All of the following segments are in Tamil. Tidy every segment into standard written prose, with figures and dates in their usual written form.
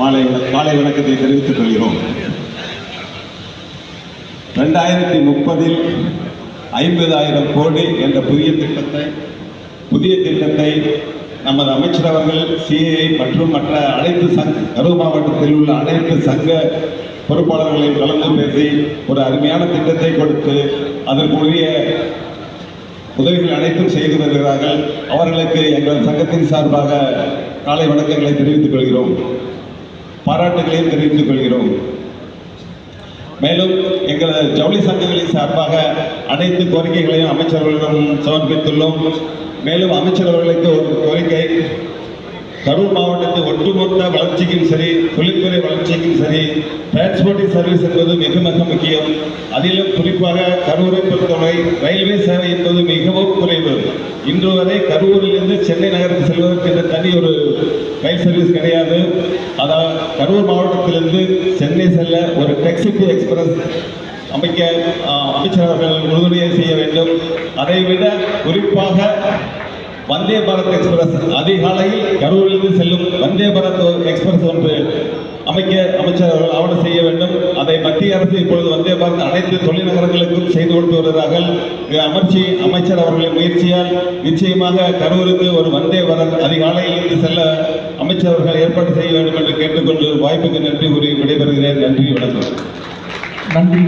காலை வணக்கத்தை தெரிவித்துக் கொள்கிறோம். 2030 50,000 கோடி என்ற புதிய திட்டத்தை நமது அமைச்சரவர்கள் சிஐ மற்றும் மற்ற அனைத்து கரூர் மாவட்டத்தில் உள்ள அனைத்து சங்க பொறுப்பாளர்களையும் கலந்து பேசி ஒரு அருமையான திட்டத்தை கொடுத்து அதற்குரிய உதவிகள் அனைத்தும் செய்து வருகிறார்கள். அவர்களுக்கு எங்கள் சங்கத்தின் சார்பாக காலை வணக்கங்களை தெரிவித்துக் கொள்கிறோம், பாராட்டுகளையும் தெரிவித்துக் கொள்கிறோம். மேலும் எங்களது ஜவுளி சங்கங்களின் சார்பாக அனைத்து கோரிக்கைகளையும் அமைச்சர்களிடம் சமர்ப்பித்துள்ளோம். மேலும் அமைச்சர்களுக்கு ஒரு கோரிக்கை, கரூர் மாவட்டத்தின் ஒட்டுமொத்த வளர்ச்சிக்கும் சரி, தொழில்துறை வளர்ச்சிக்கும் சரி, டிரான்ஸ்போர்ட்டிங் சர்வீஸ் என்பது மிக மிக முக்கியம். அதிலும் குறிப்பாக கரூரை பொறுத்தவரை ரயில்வே சேவை என்பது மிகவும் குறைவு. இன்று வரை கரூரிலிருந்து சென்னை நகருக்கு செல்வதற்கு இந்த தனி ஒரு ரயில் சர்வீஸ் கிடையாது. அதாவது கரூர் மாவட்டத்திலிருந்து சென்னை செல்ல ஒரு டெக்ஸிட்டி எக்ஸ்பிரஸ் அமைக்க அமைச்சர் அவர்கள் உறுதுணையை செய்ய வேண்டும். அதைவிட குறிப்பாக வந்தே பாரத் எக்ஸ்பிரஸ், அதிகாலையில் கரூரிலிருந்து செல்லும் வந்தே பாரத் எக்ஸ்பிரஸ் ஒன்று அமைக்க அமைச்சர் அவர்கள் ஆவணம் செய்ய வேண்டும். அதை மத்திய அரசு இப்பொழுது வந்தே பாரத் அனைத்து தொழில்நகரங்களுக்கும் செய்து கொடுத்து வருகிறார்கள். அமைச்சர் அவர்களின் முயற்சியால் நிச்சயமாக கரூருக்கு ஒரு வந்தே பாரத் அதிகாலையிலிருந்து செல்ல அமைச்சர் அவர்கள் ஏற்பாடு செய்ய வேண்டும் என்று கேட்டுக்கொண்டு வாய்ப்புக்கு நன்றி கூறி விடைபெறுகிறேன். நன்றி, வணக்கம். நன்றி.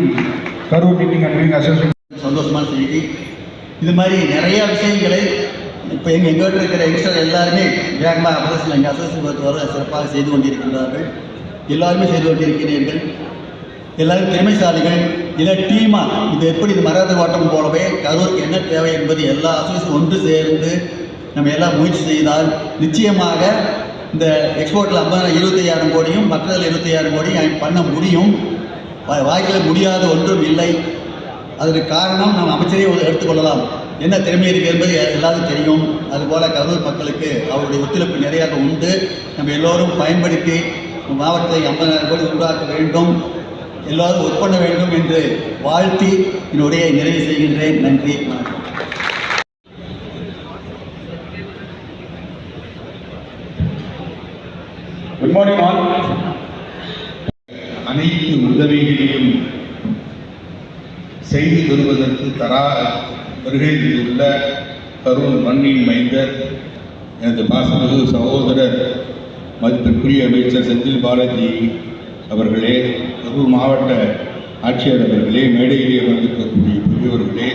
கரூர் மீட்டிங் அண்ட் அசோசியேஷன் சந்தோஷமான செய்தி. இது மாதிரி நிறைய விஷயங்களை இப்போ எங்கிட்ட இருக்கிற யங்ஸ்டர் எல்லாருமே வேகமாக அசோசியேஷன் எங்கள் அசோசியேஷன் வர சிறப்பாக செய்து கொண்டிருக்கின்றார்கள். எல்லாருமே செய்து கொண்டிருக்கிறீர்கள். எல்லாரும் திறமைசாலிகள். இல்லை டீமாக இது எப்படி இது மராத ஓட்டம் போலவே கரூருக்கு என்ன தேவை என்பது எல்லா அசோசியேஷன் ஒன்று சேர்ந்து நம்ம எல்லாம் முயற்சி செய்தால் நிச்சயமாக இந்த எக்ஸ்போர்ட்டில் 25,000 கோடியும் மற்றதில் 25,000 கோடியும் பண்ண முடியும். வாய்க்கில் முடியாத ஒன்றும் இல்லை. அதற்கு காரணம் நம்ம அமைச்சரே எடுத்துக்கொள்ளலாம். என்ன திறமை இருக்குது என்பது எல்லாருக்கும் தெரியும். அதுபோல் கரூர் மக்களுக்கு அவருடைய ஒத்துழைப்பு நிறையாக உண்டு. நம்ம எல்லோரும் பயன்படுத்தி மாவட்டத்தை 50,000 கோடி உருவாக்க வேண்டும், எல்லோரும் ஒர்க் பண்ண வேண்டும் என்று வாழ்த்தி என்னுடைய நிறைவு செய்கின்றேன். நன்றி, வணக்கம். Good morning all. அனைத்து உதவிகளையும் செய்து தருவதற்கு வருகையில் உள்ள கரூர் மண்ணின் மைந்தர் எனது பாசமிகு சகோதரர் மதிப்பிற்குரிய அமைச்சர் செந்தில் பாலாஜி அவர்களே, கரூர் மாவட்ட ஆட்சியர் அவர்களே, மேடையிலே வந்திருக்கக்கூடிய பெரியவர்களே,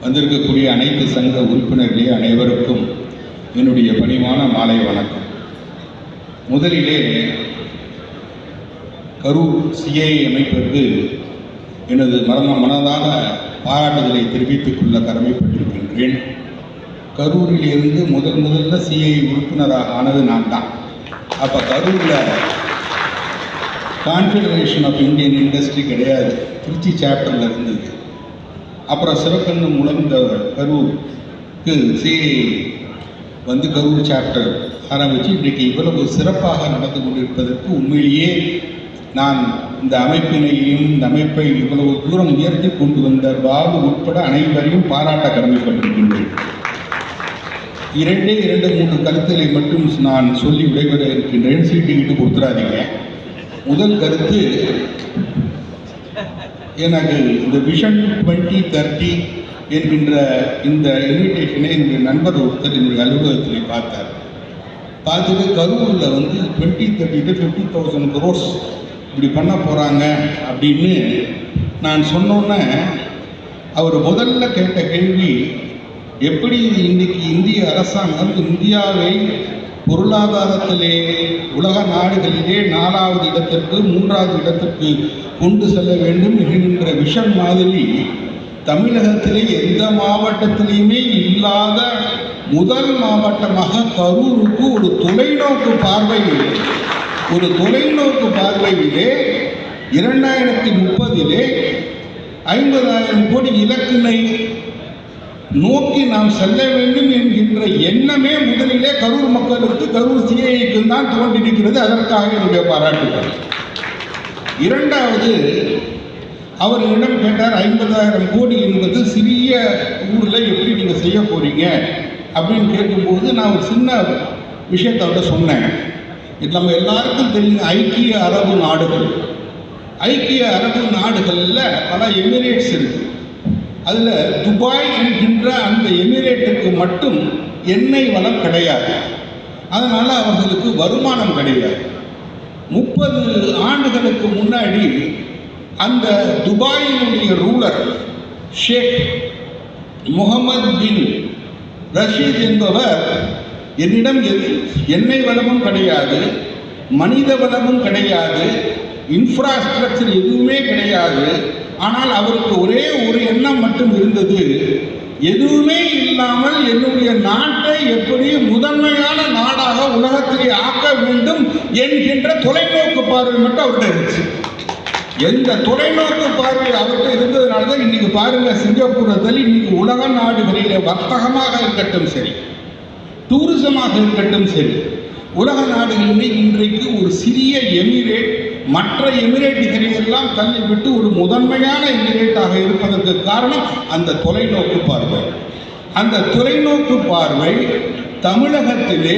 வந்திருக்கக்கூடிய அனைத்து சங்க உறுப்பினர்களே, அனைவருக்கும் என்னுடைய பணிவான மாலை வணக்கம். முதலிலே கரூர் சிஐ அமைப்பிற்கு எனது மனதான பாராட்டுதலை தெரிவித்துக் கொள்ள கடமைப்பட்டிருக்கின்றேன். கரூரிலிருந்து முதல்ல சிஐ உறுப்பினராக ஆனது நான் தான். அப்போ கரூரில் கான்ஃபெடரேஷன் ஆஃப் இந்தியன் இண்டஸ்ட்ரி கிடையாது, திருச்சி சாப்டரில் இருந்தது. அப்புறம் சிறக்கண்ணு மூலம் இந்த கரூருக்கு சிஐ கரூர் சாப்டர் ஆரம்பித்து இன்றைக்கு இவ்வளவு சிறப்பாக நடந்து கொண்டிருப்பதற்கு உண்மையிலேயே நான் இந்த அமைப்பினையும் இந்த அமைப்பை இவ்வளவு தூரம் உயர்த்தி கொண்டு வந்த பாபு உட்பட அனைவரையும் பாராட்ட கடமைப்பட்டிருக்கின்றேன். 2-3 கருத்துக்களை மட்டும் நான் சொல்லி விடைபெற இருக்கின்றேன். சீட்டு கொடுத்துடாதீங்க. முதல் கருத்து, எனக்கு இந்த விஷன் 2030 என்கின்ற இந்த இன்விடேஷனை என்னுடைய நண்பர் ஒருத்தர் என்னுடைய அலுவலகத்தில் பார்த்துட்டு கரூரில் 2030 50,000 crores இப்படி பண்ண போகிறாங்க அப்படின்னு நான் சொன்னோன்னே அவர் முதல்ல கேட்ட கேள்வி, எப்படி இன்றைக்கி இந்திய அரசாங்கம் இந்தியாவை பொருளாதாரத்திலே உலக நாடுகளிலே 4வது இடத்திற்கு 3வது இடத்திற்கு கொண்டு செல்ல வேண்டும் என்கின்ற விஷன் மாதிரி தமிழகத்திலே எந்த மாவட்டத்திலையுமே இல்லாத முதல் மாவட்டமாக கரூருக்கு ஒரு தொலைநோக்கு பார்வையிலே 2030 50,000 கோடி இலக்கினை நோக்கி நாம் செல்ல வேண்டும் என்கின்ற எண்ணமே முதலிலே கரூர் மக்களுக்கு, கரூர் சிஐக்கு தான் தோன்றியிருக்கிறது. அதற்காக என்னுடைய பாராட்டுகள். இரண்டாவது, அவர் என்னிடம் கேட்டார், 50,000 கோடி என்பது சிறிய ஊரில் எப்படி நீங்கள் செய்ய போகிறீங்க அப்படின்னு கேட்கும்போது நான் ஒரு சின்ன விஷயத்தை சொன்னேன். இது நம்ம எல்லாருக்கும் தெரியும் ஐக்கிய அரபு நாடுகள். ஐக்கிய அரபு நாடுகளில் பல எமிரேட்ஸ் இருக்கு. அதில் துபாய் என்கின்ற அந்த எமிரேட்டுக்கு மட்டும் எண்ணெய் வளம் கிடையாது. அதனால் அவர்களுக்கு வருமானம் கிடையாது. 30 ஆண்டுகளுக்கு முன்னாடி அந்த துபாயினுடைய ரூலர் ஷேக் முகமது பின் ரஷீத் என்பவர் என்னிடம் எண்ணெய் வளமும் கிடையாது, மனித வளமும் கிடையாது, இன்ஃப்ராஸ்ட்ரக்சர் எதுவுமே கிடையாது. ஆனால் அவருக்கு ஒரே ஒரு எண்ணம் மட்டும் இருந்தது, எதுவுமே இல்லாமல் என்னுடைய நாட்டை எப்படி முதன்மையான நாடாக உலகத்திலே ஆக்க வேண்டும் என்கின்ற தொலைநோக்கு பார்வை மட்டும் அவர்கிட்ட இருந்துச்சு. எந்த தொலைநோக்கு பார்வை அவர்கிட்ட இருந்ததுனால தான் இன்னைக்கு பாருங்க, சிங்கப்பூரை தள்ளி இன்னைக்கு உலக நாடுகளிலே வர்த்தகமாக இருக்கட்டும் சரி, டூரிசமாக இருக்கட்டும் சரி, உலக நாடுகளிலே இன்றைக்கு ஒரு சிறிய எமிரேட் மற்ற எமிரேட்டுகளை எல்லாம் தள்ளிவிட்டு ஒரு முதன்மையான எமிரேட்டாக இருப்பதற்கு காரணம் அந்த தொலைநோக்கு பார்வை. அந்த தொலைநோக்கு பார்வை தமிழகத்திலே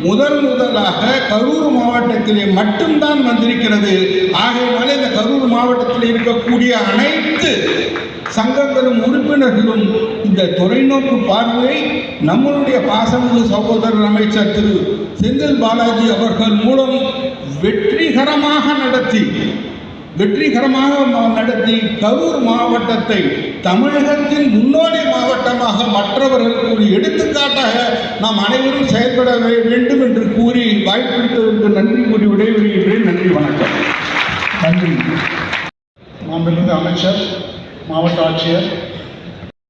முதலாக கரூர் மாவட்டத்திலே மட்டும்தான் வந்திருக்கிறது. ஆகையினால இந்த கரூர் மாவட்டத்தில் இருக்கக்கூடிய அனைத்து சங்கங்களும் உறுப்பினர்களும் இந்த தொலைநோக்கு பார்வை நம்மளுடைய பாசமிகு சகோதரர் அமைச்சர் திரு செந்தில் பாலாஜி அவர்கள் மூலம் வெற்றிகரமாக நடத்தி கரூர் மாவட்டத்தை தமிழகத்தின் முன்னோடி மாவட்டமாக மற்றவர்களுக்கு ஒரு எடுத்துக்காட்டாக நாம் அனைவரும் செயல்பட வேண்டும் என்று கூறி வாய்ப்பளித்ததற்கு நன்றி கூறி விடைபெறுகின்றேன். நன்றி, வணக்கம். நன்றி. மாண்புமிகு அமைச்சர், மாவட்ட ஆட்சியர்,